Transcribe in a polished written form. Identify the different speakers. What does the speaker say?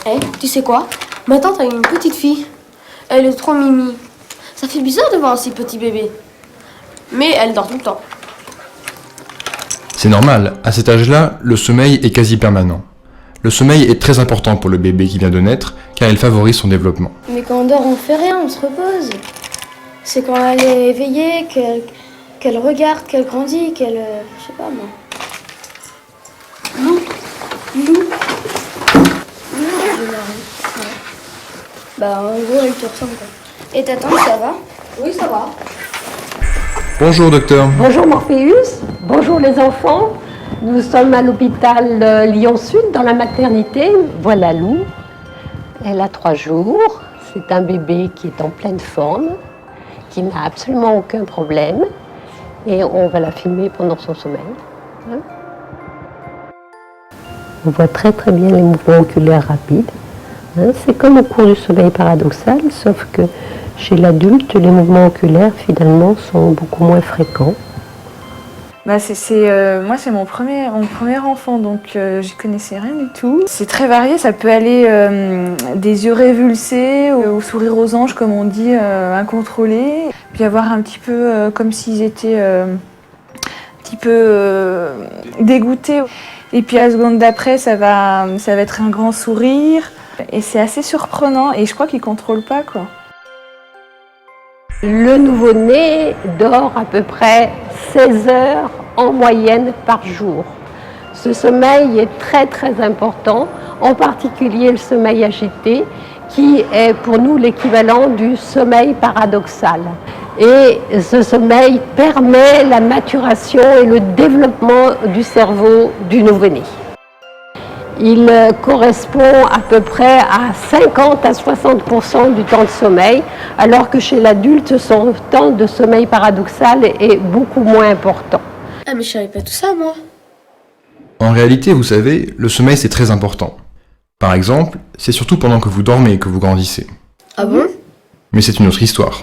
Speaker 1: Eh, tu sais quoi? Ma tante a une petite fille. Elle est trop mimi. Ça fait bizarre de voir un si petit bébé. Mais elle dort tout le temps.
Speaker 2: C'est normal, à cet âge-là, le sommeil est quasi permanent. Le sommeil est très important pour le bébé qui vient de naître, car il favorise son développement.
Speaker 3: Mais quand on dort, on fait rien, on se repose. C'est quand elle est éveillée, qu'elle regarde, qu'elle grandit, qu'elle... je sais pas moi.
Speaker 1: Lou.
Speaker 3: Bah en gros, elle te ressemble quoi. Et ta tante, ça va?
Speaker 1: Oui, ça va.
Speaker 2: Bonjour docteur.
Speaker 4: Bonjour Morpheus, bonjour les enfants. Nous sommes à l'hôpital Lyon-Sud dans la maternité. Voilà Lou. Elle a 3 jours. C'est un bébé qui est en pleine forme, qui n'a absolument aucun problème. Et on va la filmer pendant son sommeil. Hein? On voit très très bien les mouvements oculaires rapides. Hein? C'est comme au cours du sommeil paradoxal, sauf que chez l'adulte, les mouvements oculaires finalement sont beaucoup moins fréquents.
Speaker 5: Moi, c'est mon premier enfant, donc j'y connaissais rien du tout. C'est très varié, ça peut aller des yeux révulsés au sourire aux anges, comme on dit, incontrôlé, puis avoir un petit peu comme s'ils étaient un petit peu dégoûtés. Et puis à la seconde d'après, ça va être un grand sourire, et c'est assez surprenant, et je crois qu'ils ne contrôlent pas, quoi.
Speaker 4: Le nouveau-né dort à peu près 16 heures en moyenne par jour. Ce sommeil est très très important, en particulier le sommeil agité, qui est pour nous l'équivalent du sommeil paradoxal. Et ce sommeil permet la maturation et le développement du cerveau du nouveau-né. Il correspond à peu près à 50 à 60% du temps de sommeil, alors que chez l'adulte, son temps de sommeil paradoxal est beaucoup moins important.
Speaker 1: Ah, mais je savais pas tout ça, moi.
Speaker 2: En réalité, vous savez, le sommeil c'est très important. Par exemple, c'est surtout pendant que vous dormez que vous grandissez.
Speaker 1: Ah bon?
Speaker 2: Mais c'est une autre histoire.